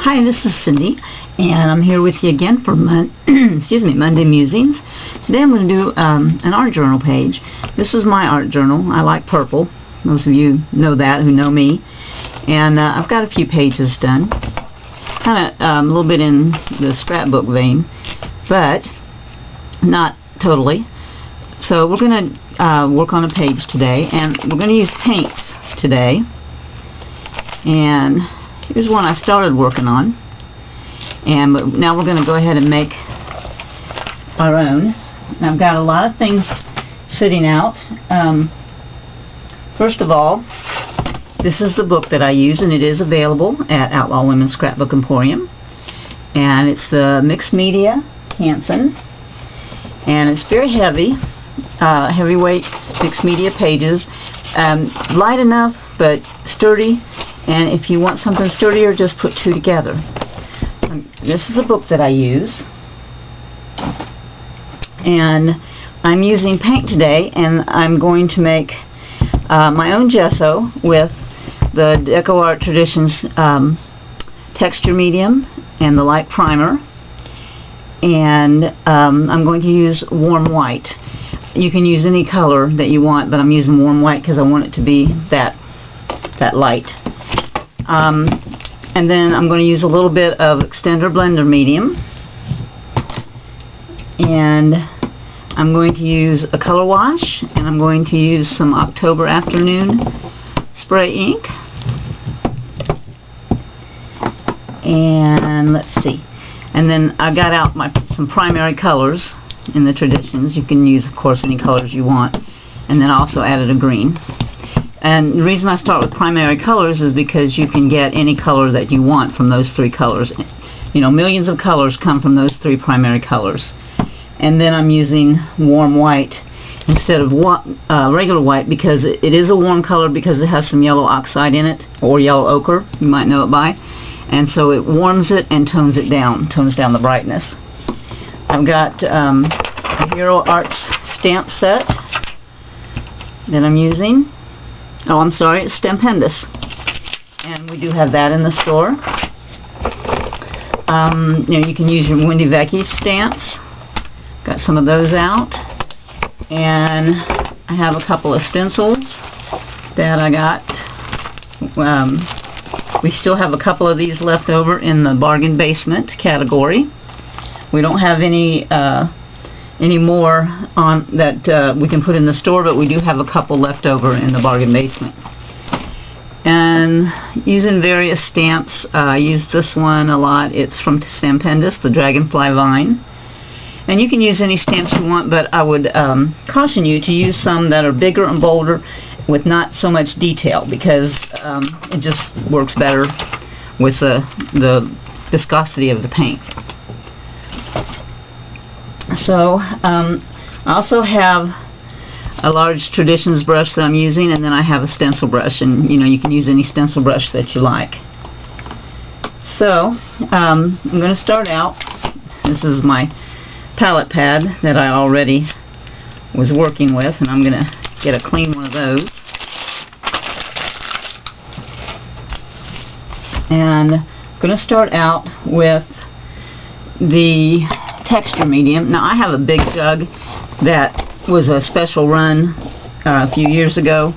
Hi, this is Cindy, and I'm here with you again for Monday Musings. Today I'm going to do an art journal page. This is my art journal. I like purple. Most of you know that who know me. And I've got a few pages done. Kind of a little bit in the scrapbook vein, but not totally. So we're going to work on a page today, and we're going to use paints today. And here's one I started working on, but now we're going to go ahead and make our own. And I've got a lot of things sitting out. First of all, this is the book that I use, and it is available at Outlaw Women's Scrapbook Emporium. And it's the Mixed Media Hansen, and it's very heavy, heavyweight mixed media pages, light enough but sturdy. And if you want something sturdier, just put two together. This is the book that I use. And I'm using paint today, and I'm going to make my own gesso with the Deco Art Traditions texture medium and the light primer. And I'm going to use warm white. You can use any color that you want, but I'm using warm white because I want it to be that light. And then I'm going to use a little bit of extender blender medium, and I'm going to use a color wash, and I'm going to use some October Afternoon spray ink. And let's see, and then I got out some primary colors in the Traditions. You can use, of course, any colors you want, and then I also added a green. And the reason I start with primary colors is because you can get any color that you want from those three colors. You know, millions of colors come from those three primary colors. And then I'm using warm white instead of regular white, because it is a warm color because it has some yellow oxide in it, or yellow ochre, you might know it by. And so it warms it and tones down the brightness. I've got a Hero Arts stamp set that I'm using. Oh, I'm sorry, it's Stampendous. And we do have that in the store. You know, you can use your Wendy Vecchi stamps. Got some of those out. And I have a couple of stencils that I got. We still have a couple of these left over in the bargain basement category. We don't have any more on that we can put in the store, but we do have a couple left over in the bargain basement. And using various stamps, I use this one a lot. It's from Stampendous, the Dragonfly Vine. And you can use any stamps you want, but I would caution you to use some that are bigger and bolder with not so much detail, because it just works better with the viscosity of the paint. So I also have a large Traditions brush that I'm using, and then I have a stencil brush, and you know, you can use any stencil brush that you like. So I'm going to start out. This is my palette pad that I already was working with, and I'm going to get a clean one of those. And I'm going to start out with the texture medium. Now, I have a big jug that was a special run a few years ago,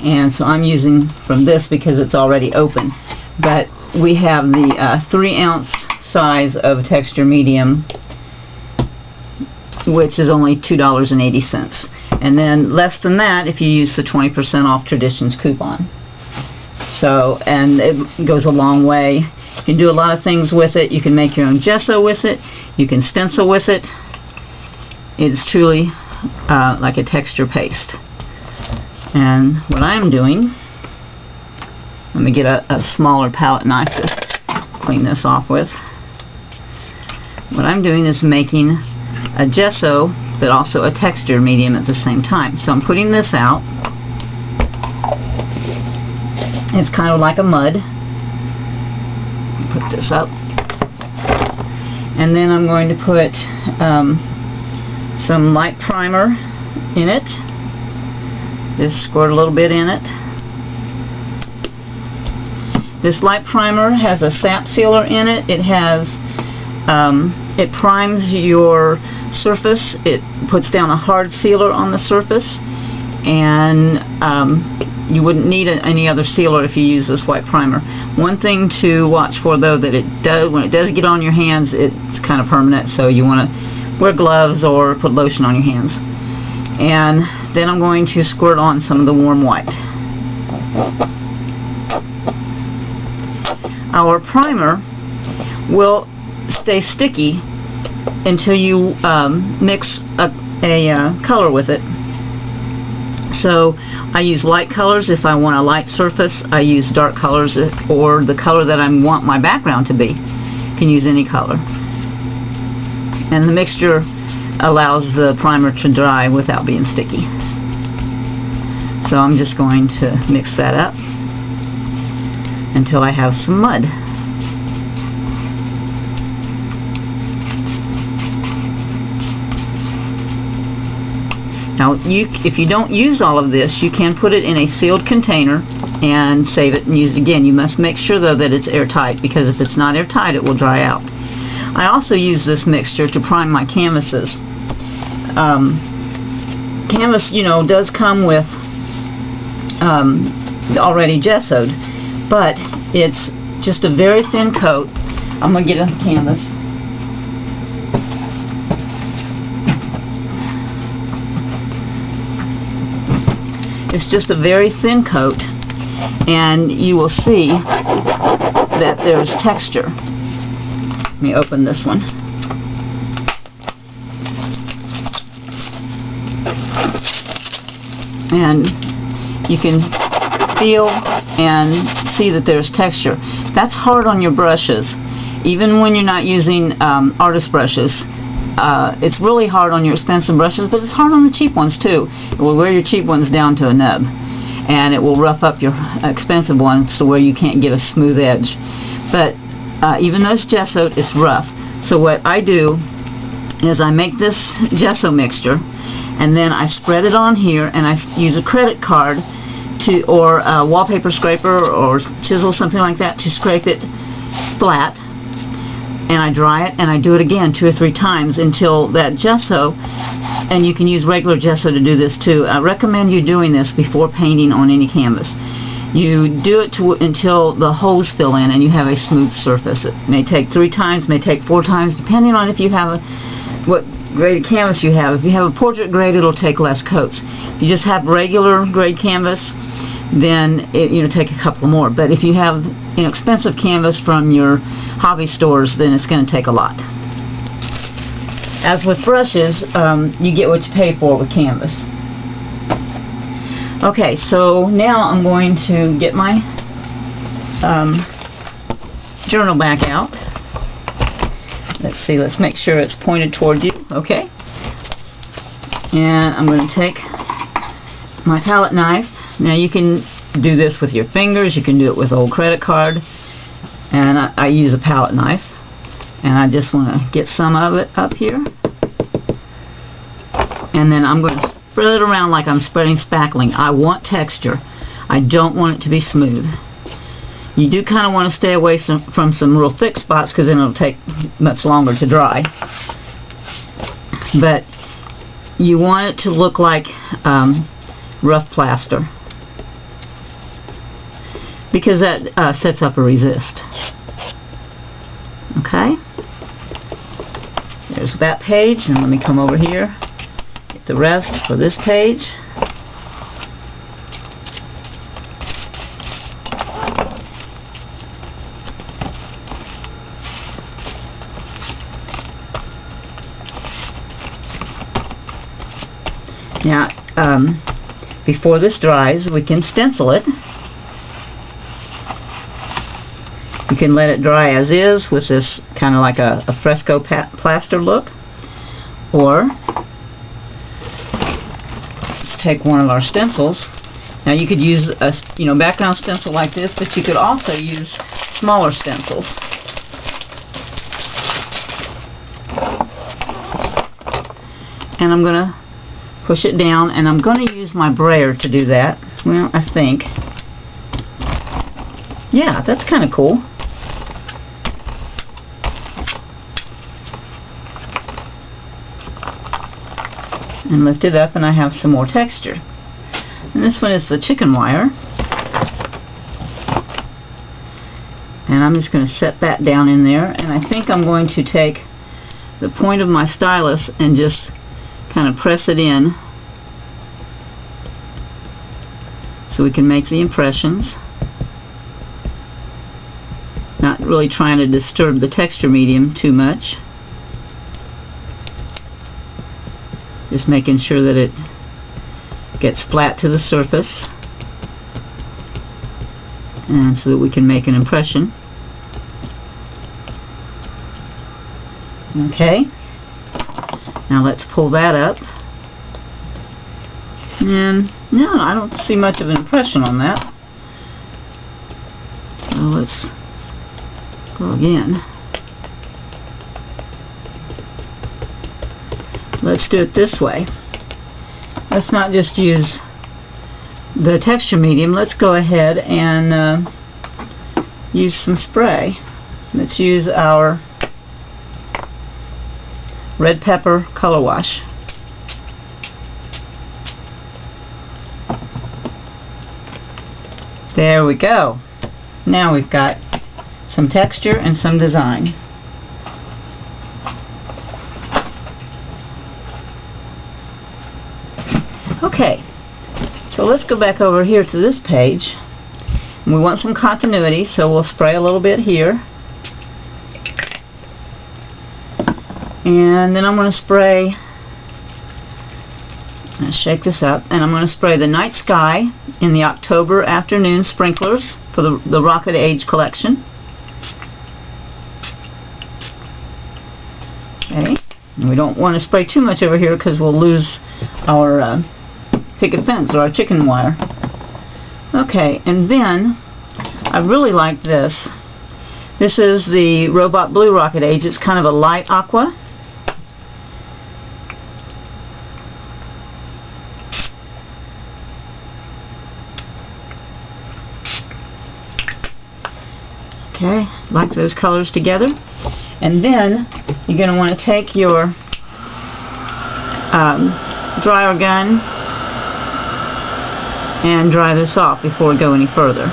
and so I'm using from this because it's already open. But we have the 3-ounce size of texture medium, which is only $2.80, and then less than that if you use the 20% off Traditions coupon. So, and it goes a long way. You can do a lot of things with it. You can make your own gesso with it. You can stencil with it. It's truly like a texture paste. And what I'm doing, let me get a smaller palette knife to clean this off with. What I'm doing is making a gesso, but also a texture medium at the same time. So I'm putting this out. It's kind of like a mud. Put this up, and then I'm going to put some light primer in it. Just squirt a little bit in it, This light primer has a sap sealer in it. It has it primes your surface. It puts down a hard sealer on the surface, and you wouldn't need any other sealer if you use this white primer. One thing to watch for, though, that when it does get on your hands, it's kind of permanent, so you want to wear gloves or put lotion on your hands. And then I'm going to squirt on some of the warm white. Our primer will stay sticky until you mix a color with it. So I use light colors if I want a light surface. I use dark colors or the color that I want my background to be. You can use any color. And the mixture allows the primer to dry without being sticky. So I'm just going to mix that up until I have some mud. Now, if you don't use all of this, you can put it in a sealed container and save it and use it again. You must make sure, though, that it's airtight, because if it's not airtight, it will dry out. I also use this mixture to prime my canvases. Canvas, does come with already gessoed, but it's just a very thin coat. I'm going to get a canvas. It's just a very thin coat, and you will see that there's texture. Let me open this one. And you can feel and see that there's texture. That's hard on your brushes. Even when you're not using artist brushes, it's really hard on your expensive brushes, but it's hard on the cheap ones too. It will wear your cheap ones down to a nub, and it will rough up your expensive ones to where you can't get a smooth edge. But even though it's gessoed, it's rough. So what I do is I make this gesso mixture, and then I spread it on here, and I use a credit card or a wallpaper scraper or chisel, something like that, to scrape it flat. And I dry it, and I do it again 2 or 3 times until that gesso, and you can use regular gesso to do this too. I recommend you doing this before painting on any canvas. You do it until the holes fill in and you have a smooth surface. It may take 3 times, may take 4 times, depending on if you have what grade of canvas you have. If you have a portrait grade, it'll take less coats. If you just have regular grade canvas, then it'll take a couple more. But if you have inexpensive canvas from your hobby stores, then it's going to take a lot. As with brushes, you get what you pay for with canvas. Okay, so now I'm going to get my journal back out. Let's see, let's make sure it's pointed toward you. Okay. And I'm going to take my palette knife. Now you can do this with your fingers, you can do it with an old credit card, and I use a palette knife, and I just want to get some of it up here, and then I'm going to spread it around like I'm spreading spackling. I want texture. I don't want it to be smooth. You do kind of want to stay away from some real thick spots, because then it'll take much longer to dry, but you want it to look like rough plaster, because that sets up a resist. Okay, there's that page, and let me come over here, get the rest for this page. Now, before this dries, we can stencil it. You can let it dry as is with this kind of like a fresco plaster look, or let's take one of our stencils. Now you could use a background stencil like this, but you could also use smaller stencils. And I'm going to push it down, and I'm going to use my brayer to do that. Well, I think. Yeah, that's kind of cool. And lift it up and I have some more texture. And this one is the chicken wire. And I'm just going to set that down in there, and I think I'm going to take the point of my stylus and just kind of press it in so we can make the impressions. Not really trying to disturb the texture medium too much. Just making sure that it gets flat to the surface, and so that we can make an impression. Okay, now let's pull that up, and no, I don't see much of an impression on that. So let's go again. Let's do it this way. Let's not just use the texture medium. Let's go ahead and use some spray. Let's use our red pepper color wash. There we go. Now we've got some texture and some design. Okay, so let's go back over here to this page, and we want some continuity, so we'll spray a little bit here, and then I'm going to spray, let's shake this up, and I'm going to spray the night sky in the October afternoon sprinklers for the Rocket Age collection. Okay, and we don't want to spray too much over here because we'll lose our picket fence or our chicken wire. Okay, and then I really like this. This is the Robot Blue Rocket Age. It's kind of a light aqua. Okay, like those colors together. And then you're going to want to take your dryer gun and dry this off before we go any further.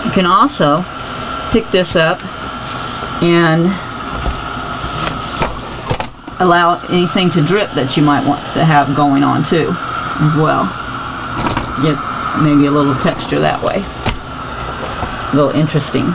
You can also pick this up and allow anything to drip that you might want to have going on too as well. Get maybe a little texture that way. A little interesting.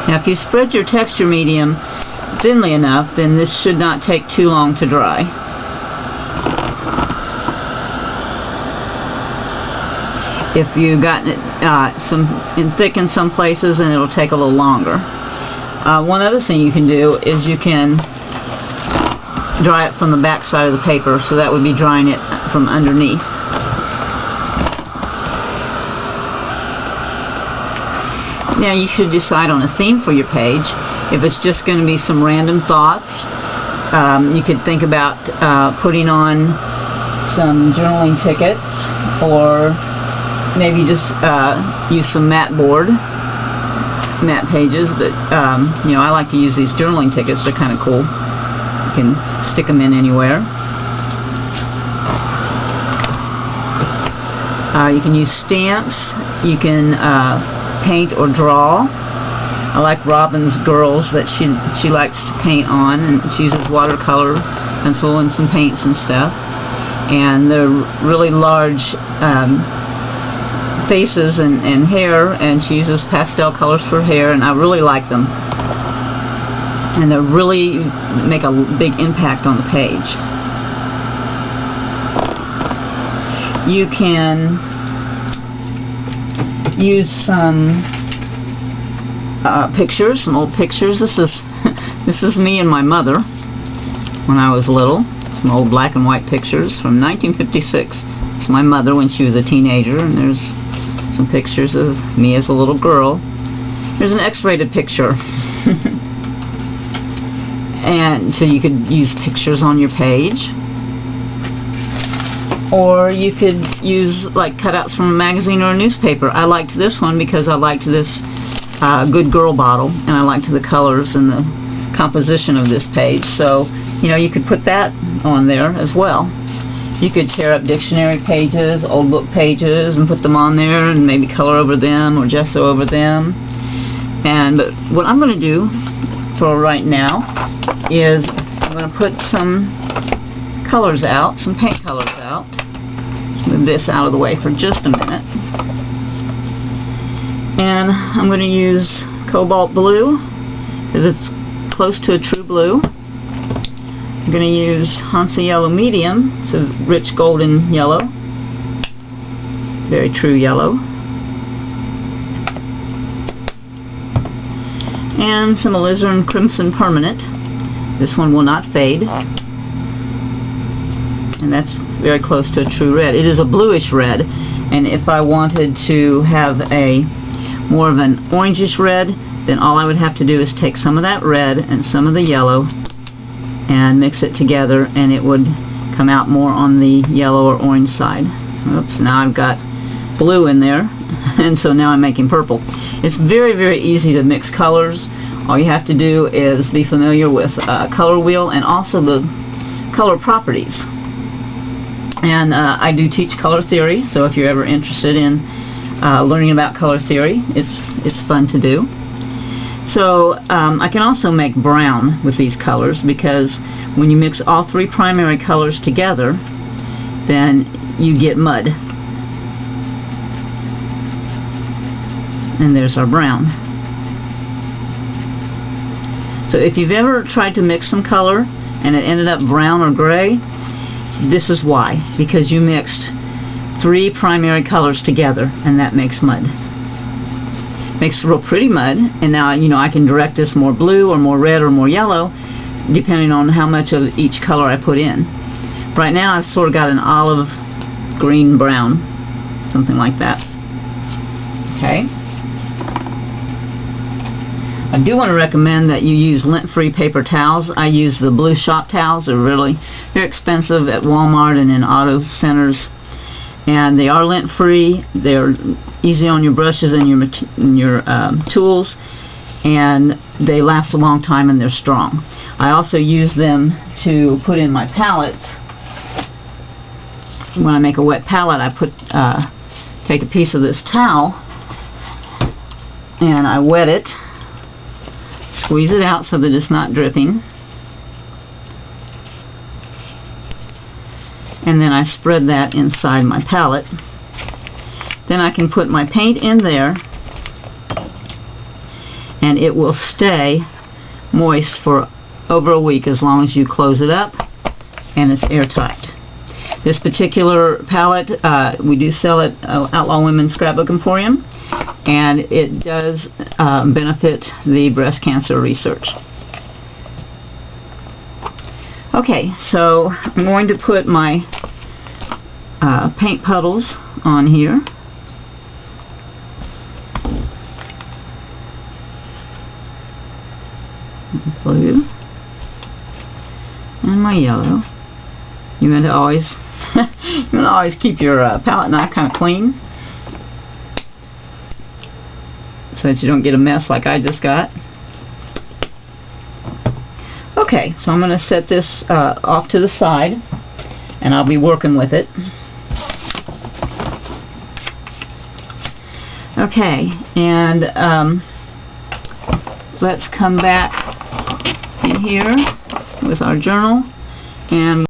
Now if you spread your texture medium thinly enough, then this should not take too long to dry. If you've gotten it thick in some places, then it'll take a little longer. One other thing you can do is you can dry it from the back side of the paper, so that would be drying it from underneath. Now you should decide on a theme for your page. If it's just going to be some random thoughts, you could think about putting on some journaling tickets, or maybe just use some matte pages that, you know, I like to use these journaling tickets. They're kind of cool. You can stick them in anywhere. You can use stamps. You can paint or draw. I like Robin's girls that she likes to paint on, and she uses watercolor pencil and some paints and stuff. And they're really large faces and hair, and she uses pastel colors for hair, and I really like them. And they really make a big impact on the page. You can use some pictures, some old pictures. This is this is me and my mother when I was little. Some old black and white pictures from 1956. It's my mother when she was a teenager, and there's some pictures of me as a little girl. There's an X-rated picture. And so you could use pictures on your page, or you could use like cutouts from a magazine or a newspaper. I liked this one because I liked this Good Girl bottle, and I liked the colors and the composition of this page. So you could put that on there as well. You could tear up dictionary pages, old book pages, and put them on there, and maybe color over them or gesso over them. But what I'm going to do for right now is I'm going to put some colors out, some paint colors out. Let's move this out of the way for just a minute. And I'm going to use cobalt blue because it's close to a true blue. I'm going to use Hansa Yellow Medium. It's a rich golden yellow, very true yellow. And some alizarin Crimson Permanent. This one will not fade, and that's very close to a true red. It is a bluish red, and if I wanted to have a more of an orangish red, then all I would have to do is take some of that red and some of the yellow and mix it together, and it would come out more on the yellow or orange side. Oops, now I've got blue in there, and so now I'm making purple. It's very, very easy to mix colors. All you have to do is be familiar with color wheel and also the color properties. And I do teach color theory, so if you're ever interested in learning about color theory, it's fun to do. So I can also make brown with these colors, because when you mix all three primary colors together, then you get mud. And there's our brown. So if you've ever tried to mix some color and it ended up brown or gray, this is why. Because you mixed three primary colors together, and that makes mud. Makes real pretty mud, and now I can direct this more blue or more red or more yellow depending on how much of each color I put in. Right now I've sort of got an olive green brown, something like that. Okay. I do want to recommend that you use lint-free paper towels. I use the blue shop towels. They're really very expensive at Walmart and in auto centers, and they are lint-free. They're easy on your brushes and your tools, and they last a long time, and they're strong. I also use them to put in my palettes. When I make a wet palette, I take a piece of this towel and I wet it. Squeeze it out so that it's not dripping, and then I spread that inside my palette. Then I can put my paint in there, and it will stay moist for over a week as long as you close it up and it's airtight. This particular palette we do sell at Outlaw Women's Scrapbook Emporium, and it does benefit the breast cancer research. Okay, so I'm going to put my paint puddles on here. Blue and my yellow. You want to always keep your palette knife kind of clean, so that you don't get a mess like I just got. Okay, so I'm going to set this off to the side, and I'll be working with it. Okay, and let's come back in here with our journal and